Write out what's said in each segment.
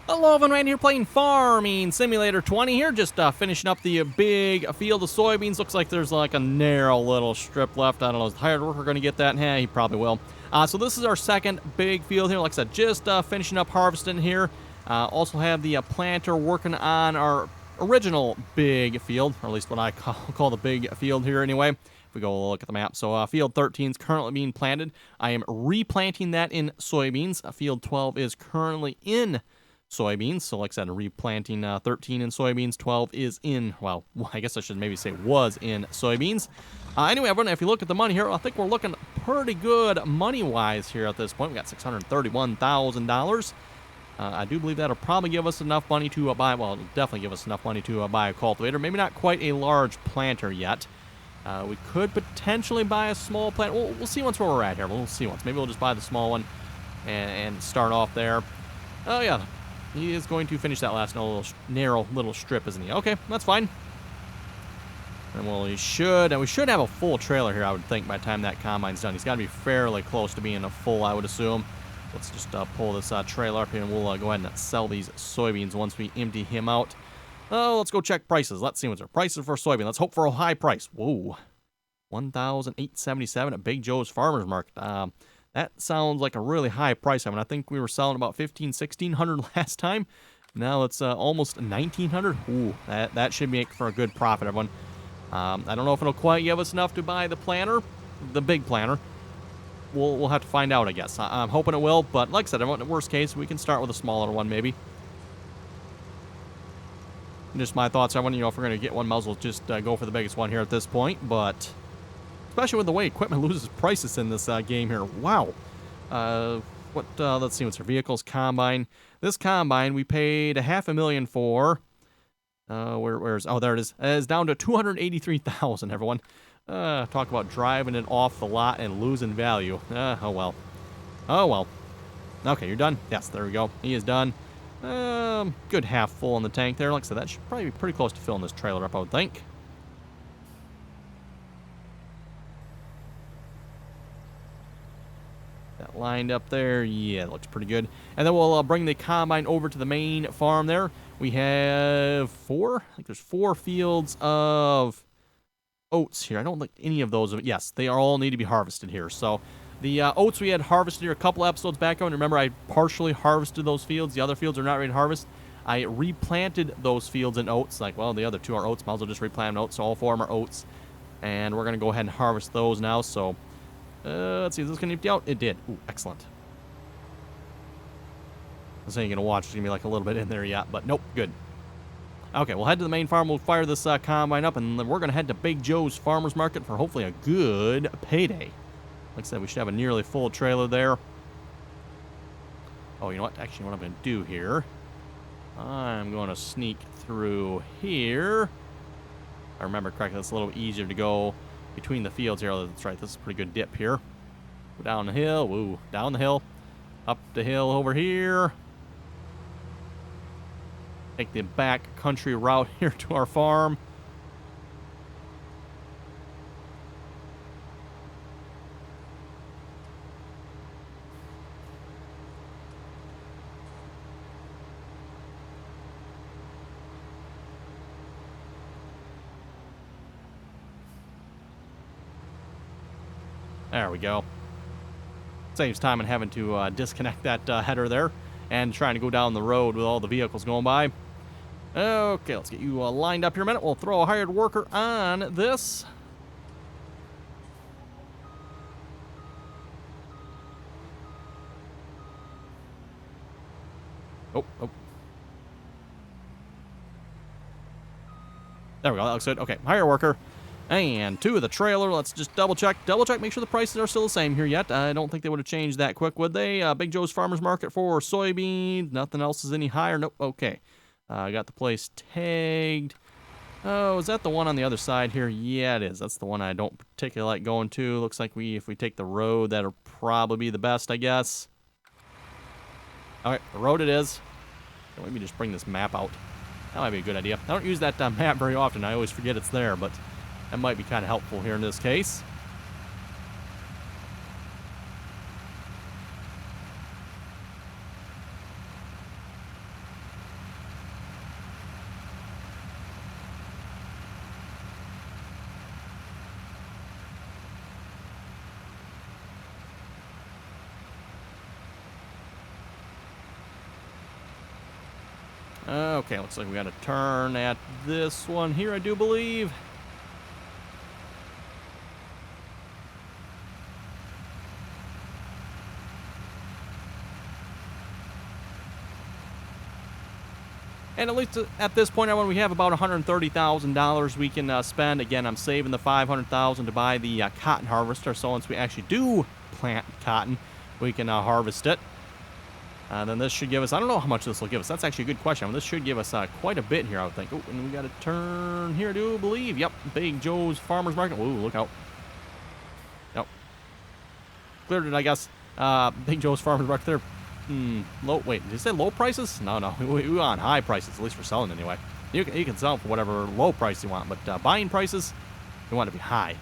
Hello, everyone, right here playing Farming Simulator 20 here, just finishing up the big field of soybeans. Looks like there's like a narrow little strip left. I don't know, is the hired worker going to get that? He probably will. So this is our second big field here. Like I said, just finishing up harvesting here. Also have the planter working on our original big field, or at least what I call the big field here anyway. If we go look at the map. So field 13 is currently being planted. I am replanting that in soybeans. Field 12 is currently in soybeans. So like I said, replanting 13 in soybeans, 12 is in, well, I guess I should maybe say was in soybeans. Anyway, everyone, if you look at the money here, I think we're looking pretty good money-wise here at this point. We got $631,000. I do believe that'll probably give us enough money to buy, well, it'll definitely give us enough money to buy a cultivator. Maybe not quite a large planter yet. We could potentially buy a small plant. We'll see once where we're at here. We'll see once. Maybe we'll just buy the small one and start off there. Oh, yeah. He is going to finish that last narrow little strip, isn't he? Okay, that's fine. And well, we should have a full trailer here, I would think, by the time that combine's done. He's got to be fairly close to being a full, I would assume. Let's just pull this trailer up here, and we'll go ahead and sell these soybeans once we empty him out. Oh, let's go check prices. Let's see what's our prices for soybean. Let's hope for a high price. Whoa, $1,877 at Big Joe's Farmers Market. That sounds like a really high price. I mean, I think we were selling about $1,500-$1,600 last time. Now it's almost $1,900. Ooh, that should make for a good profit, everyone. I don't know if it'll quite give us enough to buy the planter, the big planter. We'll have to find out, I guess. I'm hoping it will, but like I said, in the worst case, we can start with a smaller one, maybe. Just my thoughts. If we're going to get one, might as well just go for the biggest one here at this point, but especially with the way equipment loses prices in this game here. Wow. Let's see what's our vehicles. Combine. This combine we paid $500,000 for. Oh, there it is. It's down to $283,000, everyone. Talk about driving it off the lot and losing value. Oh well. Oh well. Okay, you're done? Yes, there we go. He is done. Good half full in the tank there. Like I said, that should probably be pretty close to filling this trailer up, I would think. That lined up there, yeah, it looks pretty good. And then we'll bring the combine over to the main farm there. We have I think there's 4 fields of oats here. I don't think any of those, yes, they all need to be harvested here. So the oats we had harvested here a couple episodes back on. Remember, I partially harvested those fields. The other fields are not ready to harvest. I replanted those fields in oats. Like, well, the other 2 are oats. Might as well just replant oats. So all 4 of them are oats. And we're going to go ahead and harvest those now. So let's see, is this going to empty out? It did. Ooh, excellent. This ain't going to watch. There's going to be like a little bit in there yet, but nope, good. Okay, we'll head to the main farm. We'll fire this combine up, and then we're going to head to Big Joe's Farmers Market for hopefully a good payday. Like I said, we should have a nearly full trailer there. Oh, you know what? Actually, what I'm going to do here, I'm going to sneak through here. If I remember correctly, it's a little easier to go between the fields here. Oh, that's right. This is a pretty good dip here. Go down the hill. Woo. Down the hill. Up the hill over here. Take the back country route here to our farm. There we go. Saves time in having to disconnect that header there and trying to go down the road with all the vehicles going by. Okay, let's get you lined up here a minute. We'll throw a hired worker on this. Oh. There we go. That looks good. Okay, hire worker. And 2 of the trailer. Let's just double check, make sure the prices are still the same here yet. I don't think they would have changed that quick, would they? Big Joe's Farmers Market for soybeans. Nothing else is any higher. Nope. Okay. I got the place tagged. Oh, is that the one on the other side here? Yeah, it is. That's the one I don't particularly like going to. Looks like if we take the road, that'll probably be the best, I guess. All right, the road it is. Let me just bring this map out. That might be a good idea. I don't use that map very often. I always forget it's there, but that might be kind of helpful here in this case. Okay, looks like we got to turn at this one here, I do believe. And at least at this point, we have about $130,000 we can spend. Again, I'm saving the $500,000 to buy the cotton harvester. So once we actually do plant cotton, we can harvest it. Then this should give us, I don't know how much this will give us. That's actually a good question. This should give us quite a bit here, I would think. Oh, and we got to turn here, I do believe. Yep, Big Joe's Farmer's Market. Ooh, look out. Yep. Cleared it, I guess. Big Joe's Farmer's Market there. Low. Wait, did you say low prices? No. We want high prices, at least for selling anyway. You can sell for whatever low price you want, but buying prices, you want to be high.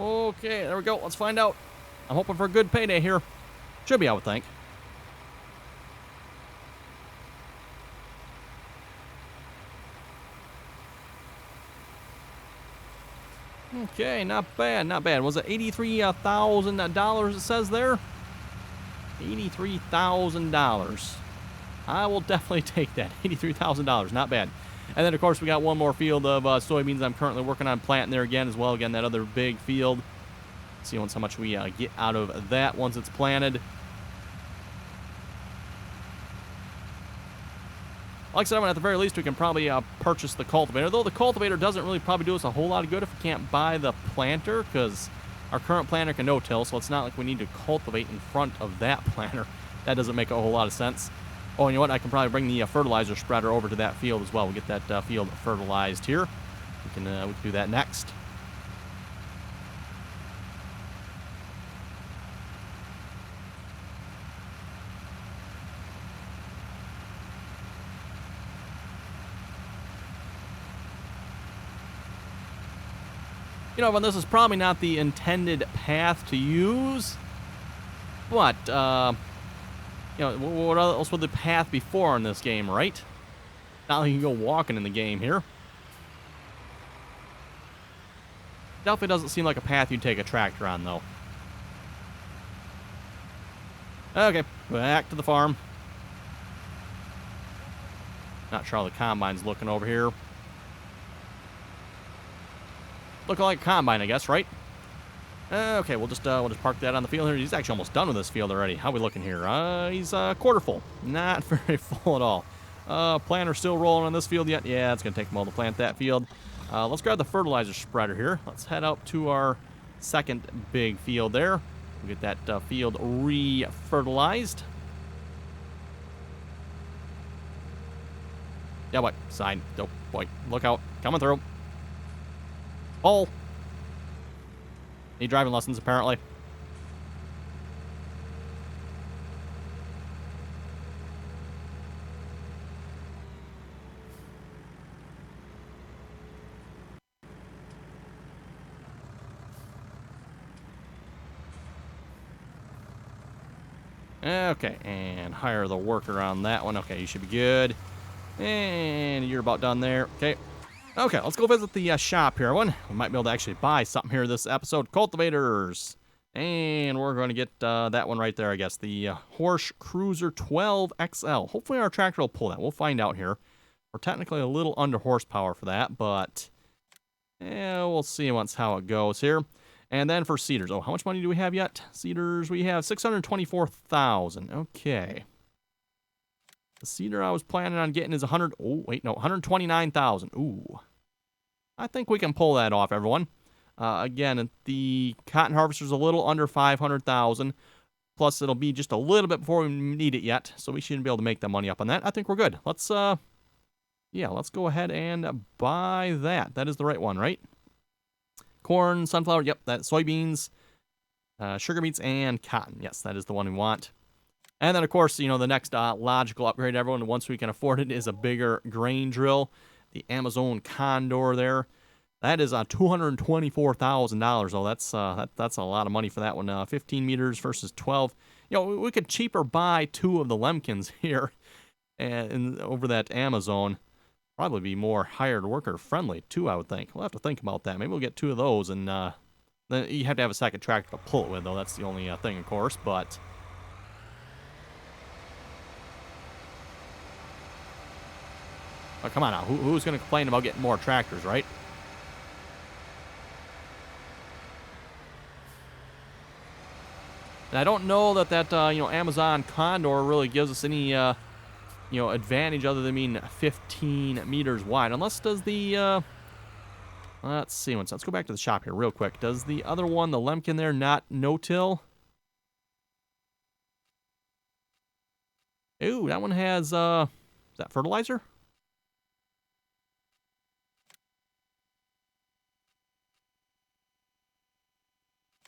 Okay, there we go. Let's find out. I'm hoping for a good payday here. Should be, I would think. Okay, not bad, not bad. Was it $83,000 it says there? $83,000. I will definitely take that. $83,000, not bad. And then, of course, we got one more field of soybeans I'm currently working on planting there again as well. Again, that other big field. See how much we get out of that once it's planted. Like I said, at the very least, we can probably purchase the cultivator. Though the cultivator doesn't really probably do us a whole lot of good if we can't buy the planter, because our current planter can no-till, so it's not like we need to cultivate in front of that planter. That doesn't make a whole lot of sense. Oh, and you know what? I can probably bring the fertilizer spreader over to that field as well. We'll get that field fertilized here. We can do that next. You know, this is probably not the intended path to use, but, you know, what else would the path be for in this game, right? Not like you can go walking in the game here. Definitely doesn't seem like a path you'd take a tractor on, though. Okay, back to the farm. Not sure how the combine's looking over here. Looking like a combine, I guess, right? Okay, we'll just park that on the field here. He's actually almost done with this field already. How are we looking here? He's quarter full. Not very full at all. Planter still rolling on this field yet? Yeah, it's going to take a while to plant that field. Let's grab the fertilizer spreader here. Let's head up to our second big field there. We'll get that field re-fertilized. Yeah, what? Sign. Oh, boy. Look out. Coming through. Oh. Need driving lessons, apparently. Okay, and hire the worker on that one. Okay, you should be good. And you're about done there. Okay. Okay, let's go visit the shop here, everyone. We might be able to actually buy something here this episode. Cultivators. And we're going to get that one right there, I guess. The Horse Cruiser 12 XL. Hopefully our tractor will pull that. We'll find out here. We're technically a little under horsepower for that, but yeah, we'll see once how it goes here. And then for seeders. Oh, how much money do we have yet? Seeders, we have $624,000. Okay. The seeder I was planning on getting is 100. Oh, wait, no, 129,000. Ooh. I think we can pull that off, everyone. Again, the cotton harvester's a little under 500,000. Plus, it'll be just a little bit before we need it yet, so we shouldn't be able to make the money up on that. I think we're good. Let's, yeah, let's go ahead and buy that. That is the right one, right? corn, sunflower, yep, that soybeans, sugar beets, and cotton. Yes, that is the one we want. And then, of course, you know, the next logical upgrade, everyone, once we can afford it, is a bigger grain drill. The Amazon Condor there. That is $224,000. Oh, that's a lot of money for that one. 15 meters versus 12. You know, we could cheaper buy 2 of the Lemkins here and over that Amazon. Probably be more hired worker friendly too, I would think. We'll have to think about that. Maybe we'll get 2 of those, and then you have to have a second tractor to pull it with, though. That's the only thing, of course. But oh, come on now, who's going to complain about getting more tractors, right? And I don't know that you know, Amazon Condor really gives us any you know, advantage other than being 15 meters wide. Unless does the let's see, let's go back to the shop here real quick. Does the other one, the Lemkin there, not no-till? Ooh, that one has is that fertilizer?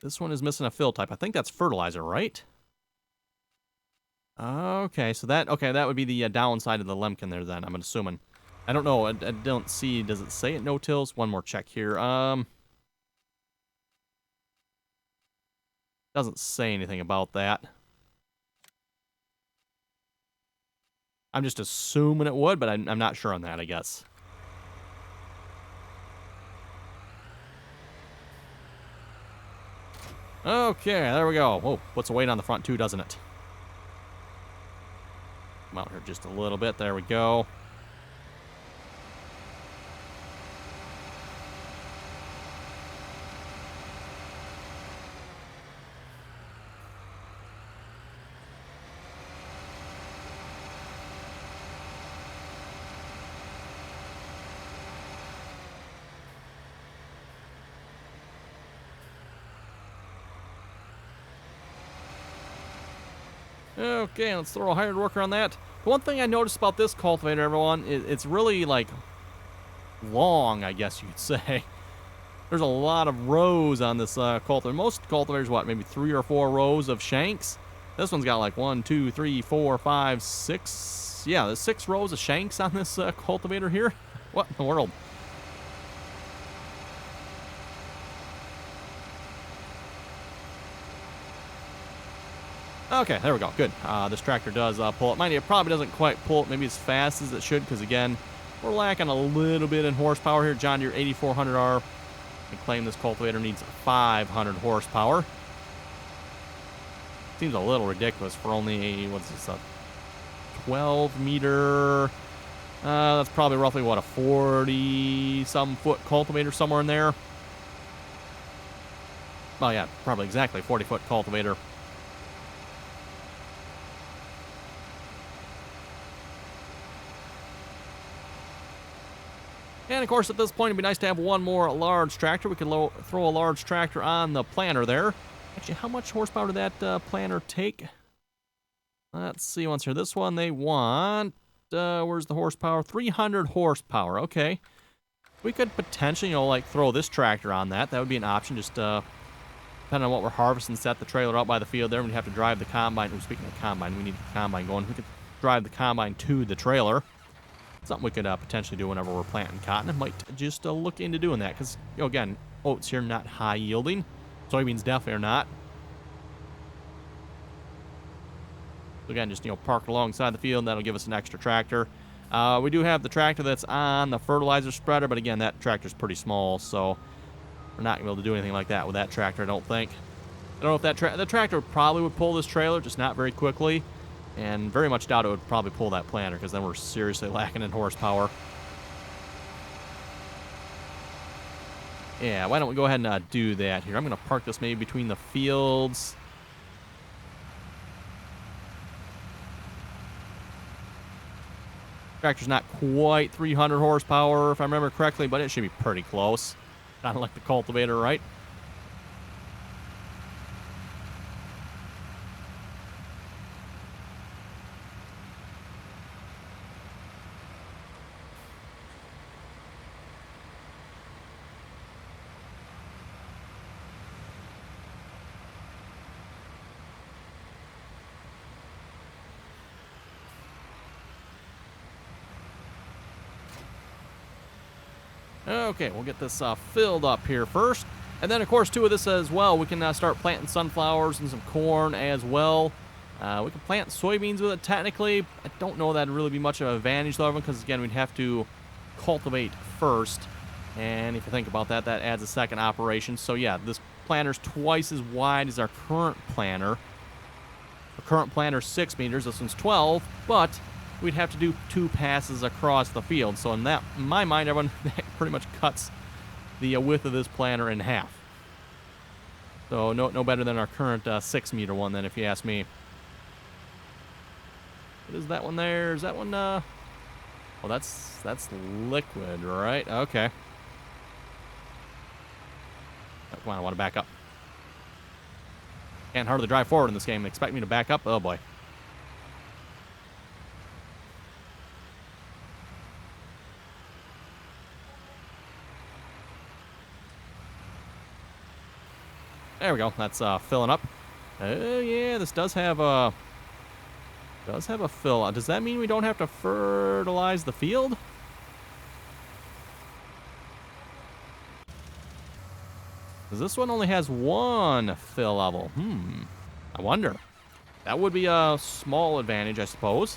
This one is missing a fill type. I think that's fertilizer, right? Okay, so that would be the downside of the Lemkin there then, I'm assuming. I don't know. I don't see. Does it say it no-tills? One more check here. Doesn't say anything about that. I'm just assuming it would, but I'm not sure on that, I guess. Okay, there we go. Whoa, puts a weight on the front too, doesn't it? Come out here just a little bit. There we go. Okay, let's throw a hired worker on that. The one thing I noticed about this cultivator, everyone, is it's really, like, long, I guess you could say. There's a lot of rows on this cultivator. Most cultivators, what, maybe 3 or 4 rows of shanks? This one's got like 1, 2, 3, 4, 5, 6. Yeah, there's 6 rows of shanks on this cultivator here. What in the world? Okay, there we go. Good. This tractor does pull it. Mind you, it probably doesn't quite pull it maybe as fast as it should because, again, we're lacking a little bit in horsepower here. John Deere 8400R. They claim this cultivator needs 500 horsepower. Seems a little ridiculous for only, what's this, a 12-meter... that's probably roughly, what, a 40-some foot cultivator somewhere in there? Well, yeah, probably exactly 40-foot cultivator. And, of course, at this point, it'd be nice to have one more large tractor. We could throw a large tractor on the planter there. Actually, how much horsepower did that planter take? Let's see once here. This one, they want... where's the horsepower? 300 horsepower. Okay. We could potentially, you know, like, throw this tractor on that. That would be an option. Just, depending on what we're harvesting, set the trailer out by the field there. We'd have to drive the combine. Ooh, speaking of combine, we need the combine going. We could drive the combine to the trailer. Something we could potentially do whenever we're planting cotton. I might just look into doing that because, you know, again, oats here not high yielding. Soybeans definitely are not. So again, just, you know, park alongside the field. That'll give us an extra tractor. We do have the tractor that's on the fertilizer spreader, but again, that tractor's pretty small, so we're not going to be able to do anything like that with that tractor, I don't think. I don't know if that the tractor probably would pull this trailer, just not very quickly. And very much doubt it would probably pull that planter because then we're seriously lacking in horsepower. Yeah, why don't we go ahead and do that here. I'm going to park this maybe between the fields. Tractor's not quite 300 horsepower, if I remember correctly, but it should be pretty close. Not like the cultivator, right? Okay, we'll get this filled up here first. And then, of course, too, of this as well, we can start planting sunflowers and some corn as well. We can plant soybeans with it, technically. I don't know that'd really be much of an advantage, though, because, again, we'd have to cultivate first. And if you think about that, that adds a second operation. So, yeah, this planter's twice as wide as our current planter. The current planter's 6 meters. This one's 12, but we'd have to do 2 passes across the field. So, in my mind, everyone, that pretty much cuts the width of this planter in half. So, no better than our current 6-meter one, then, if you ask me. What is that one there? Is that one, well, that's liquid, right? Okay. Oh, come on, I want to back up. Can't hardly drive forward in this game. Expect me to back up? Oh, boy. There we go. That's filling up. Oh, yeah, this does have a fill. Does that mean we don't have to fertilize the field? Because this one only has 1 fill level. I wonder. That would be a small advantage, I suppose.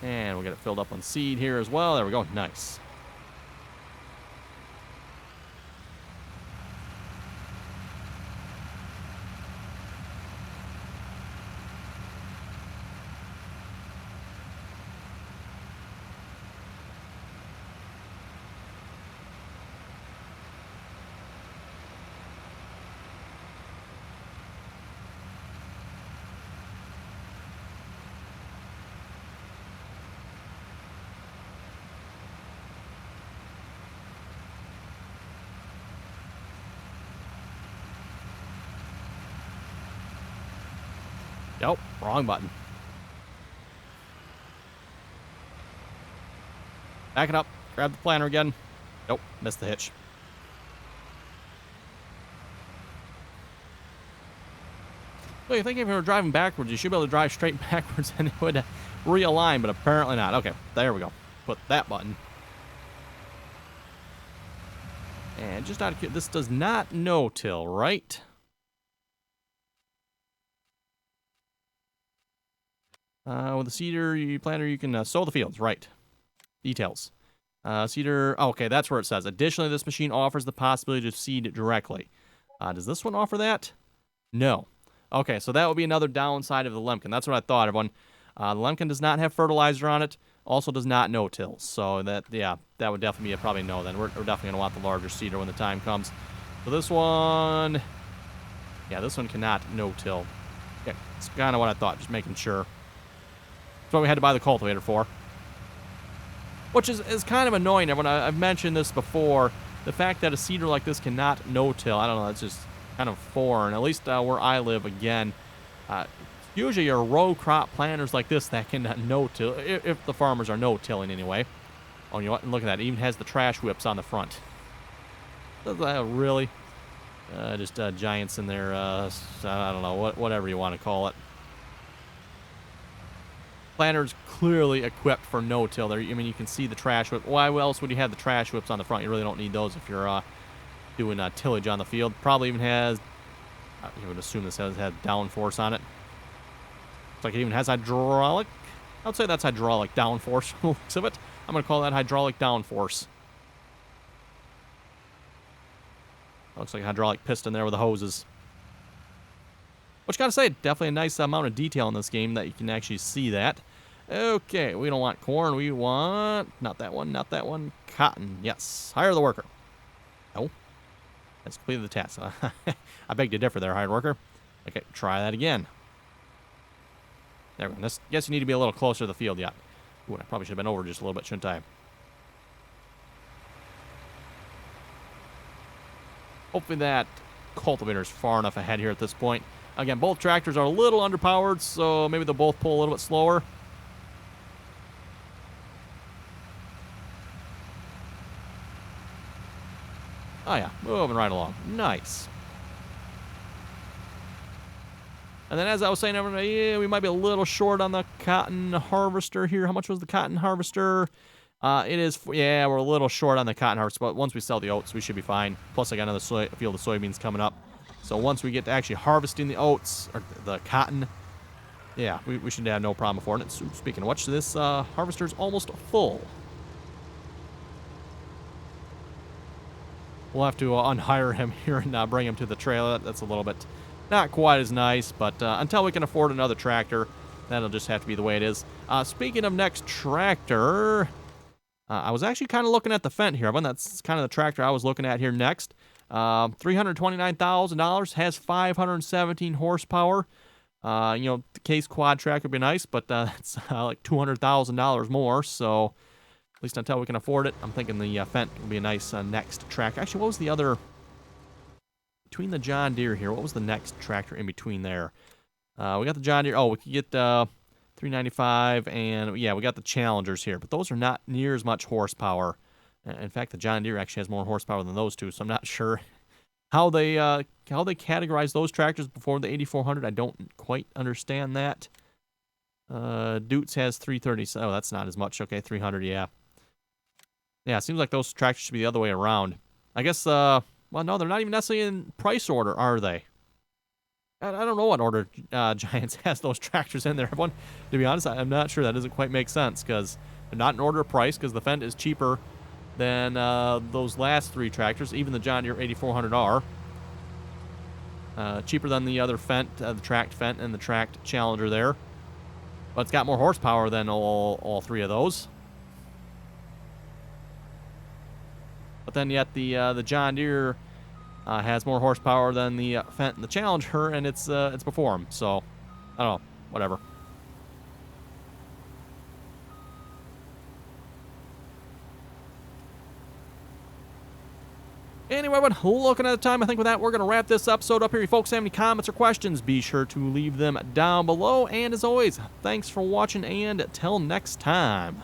And we'll get it filled up on seed here as well. There we go. Nice. Nope, wrong button. Back it up. Grab the planter again. Nope, missed the hitch. Well, you think if you were driving backwards, you should be able to drive straight backwards and it would realign, but apparently not. Okay, there we go. Put that button. And just out of curiosity, this does not no-till, right? With the seeder planter, you can sow the fields. Right. Details. Seeder. Oh, okay, that's where it says. Additionally, this machine offers the possibility to seed directly. Does this one offer that? No. Okay, so that would be another downside of the Lemken. That's what I thought, everyone. The Lemken does not have fertilizer on it. Also does not no-till. So that, yeah, that would definitely be a probably no then. We're definitely going to want the larger seeder when the time comes. So this one... Yeah, this one cannot no-till. Okay, that's kind of what I thought, just making sure. That's what we had to buy the cultivator for. Which is kind of annoying, everyone. I've mentioned this before. The fact that a seeder like this cannot no-till, I don't know, that's just kind of foreign. At least where I live, again, usually your row crop planters like this that can no-till, if the farmers are no-tilling anyway. Oh, you know what? And look at that. It even has the trash whips on the front. Really? Just giants in there. I don't know, whatever you want to call it. Planter's clearly equipped for no-till there. I mean, you can see the trash whip. Why else would you have the trash whips on the front? You really don't need those if you're doing tillage on the field. Probably even has, you would assume this has downforce on it. Looks like it even has hydraulic. I would say that's hydraulic downforce from the looks of it. I'm going to call that hydraulic downforce. Looks like a hydraulic piston there with the hoses. Which, gotta say, definitely a nice amount of detail in this game that you can actually see that. Okay, we don't want corn. We want... Not that one, not that one. Cotton, yes. Hire the worker. No. That's completed the task. I beg to differ there, hired worker. Okay, try that again. There we go. Guess you need to be a little closer to the field yet. Ooh, I probably should have been over just a little bit, shouldn't I? Hopefully that cultivator is far enough ahead here at this point. Again, both tractors are a little underpowered, so maybe they'll both pull a little bit slower. Oh yeah, moving right along. Nice. And then as I was saying, yeah, we might be a little short on the cotton harvester here. How much was the cotton harvester? It is, yeah, we're a little short on the cotton harvester, but once we sell the oats, we should be fine. Plus, I got another field of soybeans coming up. So once we get to actually harvesting the oats, or the cotton, yeah, we should have no problem affording it. So, speaking of which, this harvester's almost full. We'll have to unhire him here and bring him to the trailer. That's a little bit not quite as nice, but until we can afford another tractor, that'll just have to be the way it is. Speaking of next tractor, I was actually kind of looking at the Fendt here. That's kind of the tractor I was looking at here next. $329,000, has 517 horsepower. The case quad track would be nice, but it's like $200,000 more, so at least until we can afford it, I'm thinking the Fendt will be a nice next tractor. Actually, what was the other, between the John Deere here, what was the next tractor in between there? We got the John Deere. Oh, we could get 395, and yeah, we got the Challengers here, but those are not near as much horsepower. In fact, the John Deere actually has more horsepower than those two, so I'm not sure how they categorize those tractors before the 8400. I don't quite understand that. Dutes has 330. Oh, that's not as much. Okay, 300. Yeah. Yeah, it seems like those tractors should be the other way around. I guess. Well, no, they're not even necessarily in price order, are they? I don't know what order Giants has those tractors in there. To be honest, I'm not sure. That doesn't quite make sense because they're not in order of price because the Fendt is cheaper than those last three tractors. Even the John Deere 8400R. Cheaper than the other Fendt, the tracked Fendt and the tracked Challenger there. But it's got more horsepower than all three of those. But then yet the John Deere has more horsepower than the Fendt and the Challenger, and it's before them. So, I don't know. Whatever. Anyway, but looking at the time, I think with that, we're going to wrap this episode up here. If you folks have any comments or questions, be sure to leave them down below. And as always, thanks for watching, and till next time.